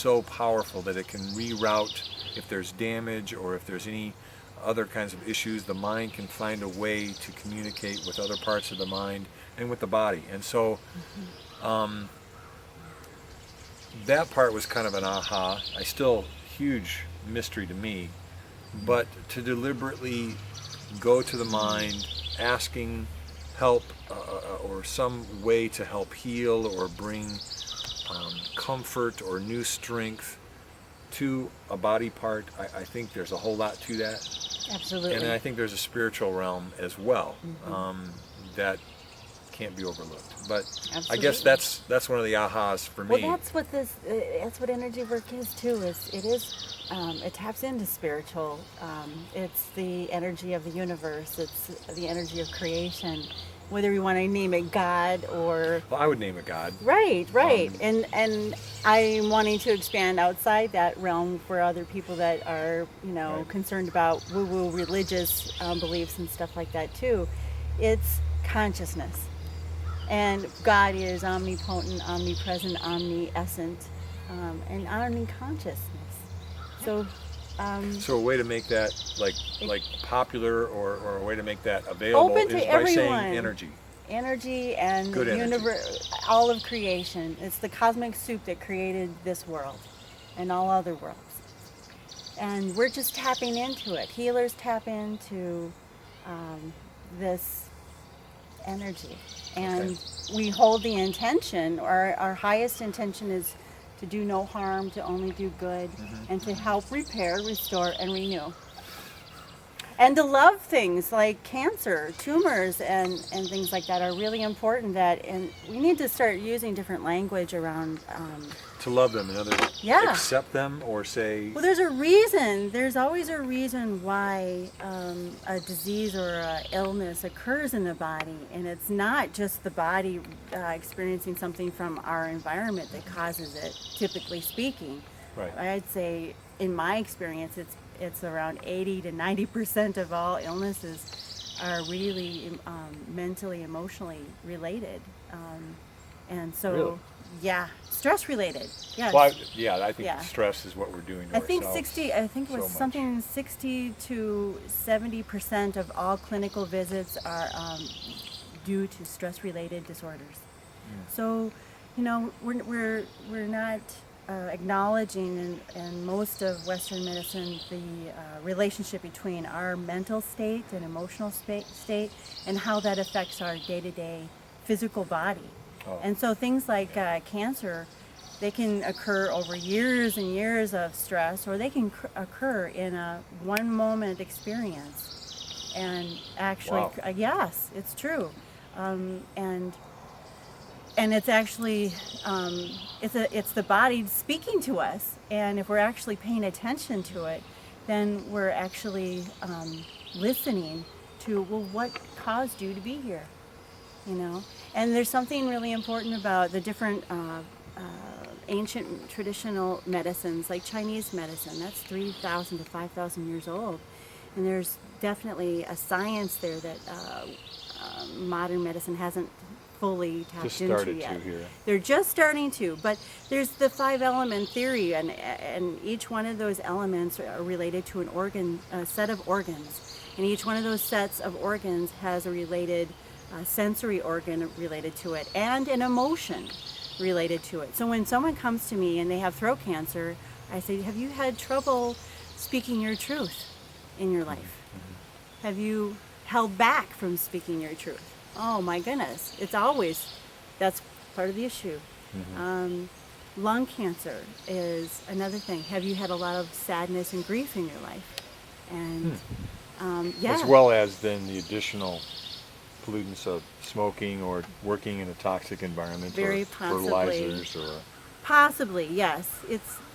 so powerful that it can reroute if there's damage or if there's any other kinds of issues. The mind can find a way to communicate with other parts of the mind and with the body. And so that part was kind of an aha. Still huge mystery to me, but to deliberately go to the mind asking help or some way to help heal or bring comfort or new strength to a body part, I think there's a whole lot to that. Absolutely. And I think there's a spiritual realm as well that can't be overlooked. But Absolutely. I guess that's one of the ahas for me. Well, that's what energy work is too. It taps into spiritual. It's the energy of the universe. It's the energy of creation. Whether you want to name it God or... Well, I would name it God. Right. And I'm wanting to expand outside that realm for other people that are, Right. concerned about woo-woo religious beliefs and stuff like that too. It's consciousness. And God is omnipotent, omnipresent, omniscient, and omniconsciousness. So So a way to make that like popular or a way to make that available open to is by everyone. saying energy. Energy and Good energy. universe, all of creation. It's the cosmic soup that created this world and all other worlds. And we're just tapping into it. Healers tap into this energy. And we hold the intention, or our highest intention is to do no harm, to only do good, and to help repair, restore, and renew. And to love things like cancer, tumors, and things like that are really important. And we need to start using different language around. To love them, in other words, Yeah. accept them or say... Well, there's a reason. There's always a reason why a disease or an illness occurs in the body, and it's not just the body experiencing something from our environment that causes it. Typically speaking, Right. I'd say, in my experience, it's around 80 to 90% of all illnesses are really mentally, emotionally related, and so. Really? Yeah, stress related. Yes. Well, I think Yeah. stress is what we're doing to I think ourselves 60. I think it was so much. something 60 to 70% of all clinical visits are due to stress-related disorders. So, we're not acknowledging in most of Western medicine the relationship between our mental state and emotional state and how that affects our day-to-day physical body. Oh. And so things like cancer, they can occur over years and years of stress, or they can occur in a one-moment experience. And actually, Wow. Yes, it's true. And it's actually it's the body speaking to us. And if we're actually paying attention to it, then we're actually listening to, well, what caused you to be here? And there's something really important about the different ancient traditional medicines, like Chinese medicine. That's 3,000 to 5,000 years old. And there's definitely a science there that modern medicine hasn't fully tapped Just into started yet. to here. They're just starting to, but there's the 5-element theory, and each one of those elements are related to a set of organs. And each one of those sets of organs has a related sensory organ related to it and an emotion related to it. So when someone comes to me and they have throat cancer, I say, have you had trouble speaking your truth in your life? Have you held back from speaking your truth? Oh my goodness, that's part of the issue. Lung cancer is another thing. Have you had a lot of sadness and grief in your life? And As well as then the additional pollutants of smoking or working in a toxic environment, Very or possibly. fertilizers, or Possibly, yes.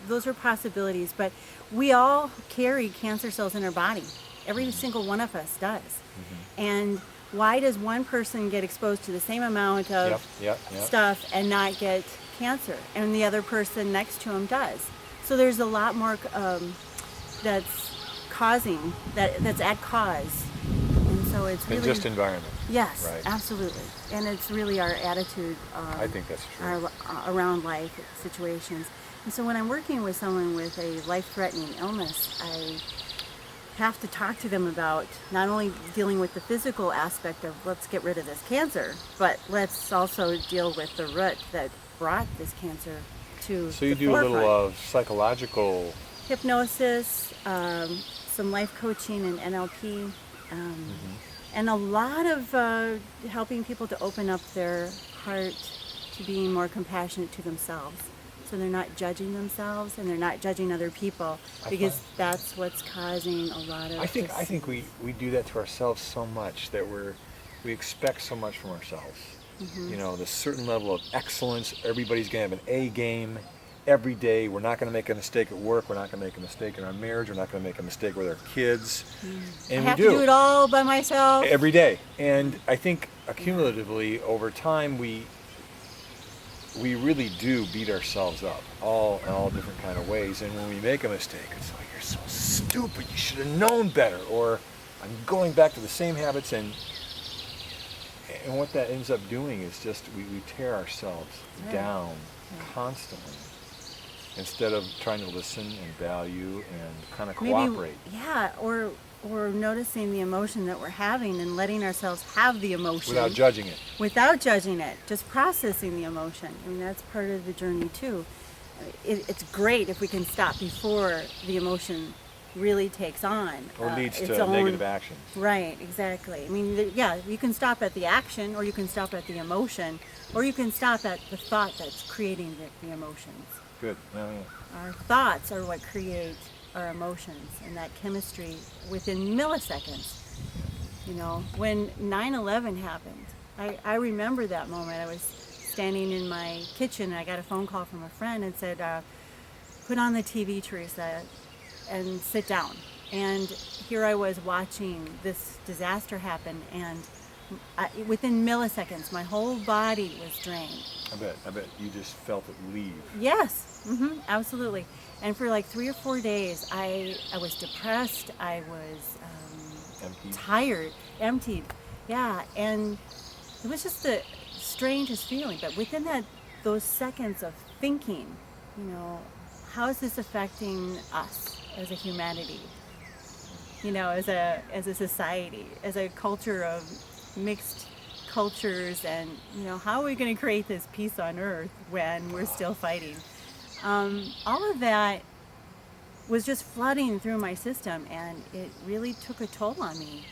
Those are possibilities, but we all carry cancer cells in our body. Every single one of us does. And why does one person get exposed to the same amount of stuff and not get cancer, and the other person next to him does? So there's a lot more that's at cause. And so it's really... And just environment. Yes, Right. absolutely. And it's really our attitude I think that's true. around life situations. And so when I'm working with someone with a life-threatening illness, I have to talk to them about not only dealing with the physical aspect of let's get rid of this cancer, but let's also deal with the root that brought this cancer to So you the do a little forefront. of psychological. Hypnosis, some life coaching and NLP, and a lot of helping people to open up their heart to being more compassionate to themselves. So they're not judging themselves and they're not judging other people, because that's what's causing a lot of I think we do that to ourselves so much that we expect so much from ourselves. You know, this certain level of excellence. Everybody's going to have an A game every day. We're not going to make a mistake at work. We're not going to make a mistake in our marriage. We're not going to make a mistake with our kids. And I have we to do it all by myself. every day. And I think accumulatively over time we really do beat ourselves up in all different kind of ways. And when we make a mistake, it's like, you're so stupid, you should have known better, or I'm going back to the same habits. And what that ends up doing is just we tear ourselves down constantly, instead of trying to listen and value and kind of cooperate. Or noticing the emotion that we're having and letting ourselves have the emotion. Without judging it. Without judging it, just processing the emotion. I mean, that's part of the journey too. It's great if we can stop before the emotion really takes on. Or leads its to own negative actions. Right, exactly. I mean, you can stop at the action, or you can stop at the emotion, or you can stop at the thought that's creating the emotions. Good. Yeah. Our thoughts are what create our emotions, and that chemistry within milliseconds. You know, when 9/11 happened, I remember that moment. I was standing in my kitchen and I got a phone call from a friend and said, put on the TV, Theresa, and sit down. And here I was watching this disaster happen, and within milliseconds my whole body was drained. I bet you just felt it leave. Yes, absolutely. And for like 3 or 4 days, I was depressed. I was tired, emptied. Yeah, and it was just the strangest feeling. But within those seconds of thinking, you know, how is this affecting us as a humanity? You know, as a society, as a culture of mixed cultures, and you know, how are we going to create this peace on earth when we're still fighting? All of that was just flooding through my system, and it really took a toll on me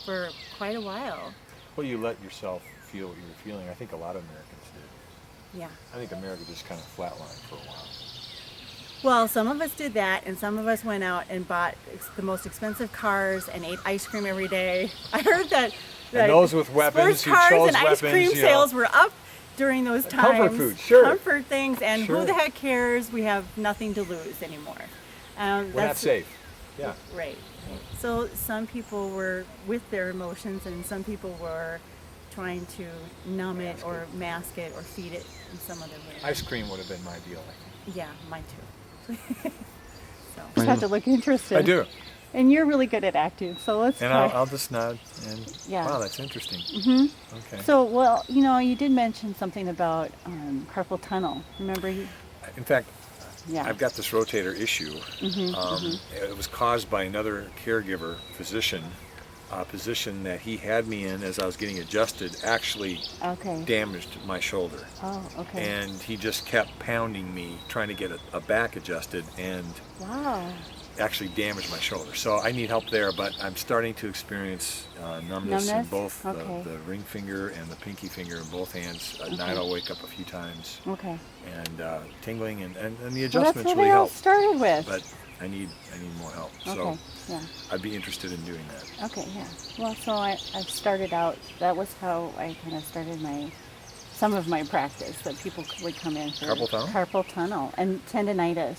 for quite a while. Well, you let yourself feel what you were feeling. I think a lot of Americans did. Yeah. I think America just kind of flatlined for a while. Well, some of us did that, and some of us went out and bought the most expensive cars and ate ice cream every day. I heard that. And those with weapons sports who cars chose and ice weapons, cream you know. sales were up during those times. Comfort food, sure. Comfort things, and Sure. who the heck cares? We have nothing to lose anymore. We're not safe. Yeah. Right. So some people were with their emotions, and some people were trying to numb it or mask it or feed it in some other way. Ice cream would have been my deal, I think. Yeah, mine too. So just have to look interested. I do. And you're really good at acting, so let's And try. I'll just nod. And Yeah. wow, that's interesting. Okay. So, well, you know, you did mention something about carpal tunnel. Remember? In fact, Yeah. I've got this rotator issue. It was caused by another caregiver, physician, position that he had me in as I was getting adjusted actually Okay. damaged my shoulder. Oh, okay. And he just kept pounding me, trying to get a back adjusted, and Wow. actually damaged my shoulder. So I need help there, but I'm starting to experience numbness in Numbness? both Okay. the ring finger and the pinky finger in both hands. At night I'll wake up a few times, Okay. and tingling, and the Well, that's adjustments what really it all help. started with. But I need more help. Okay. So Yeah. I'd be interested in doing that. Okay. Yeah. Well, so I started out. That was how I kind of started some of my practice. That people would come in for Carpal tunnel? carpal tunnel and tendonitis.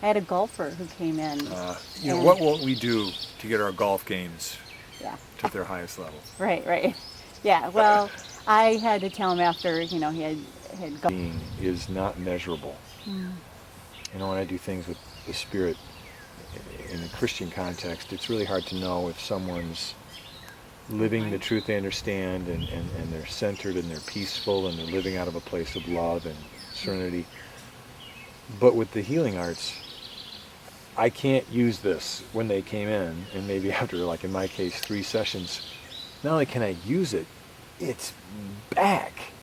I had a golfer who came in. You know, and- what won't we do to get our golf games Yeah. to their highest level? Right. Yeah. Well, I had to tell him after, you know, he had gone. Being is not measurable. Mm. You know, when I do things with the spirit in a Christian context, it's really hard to know if someone's living the truth they understand, and they're centered and they're peaceful and they're living out of a place of love and serenity. But with the healing arts, I can't use this when they came in, and maybe after, like in my case, 3 sessions. Not only can I use it, it's back.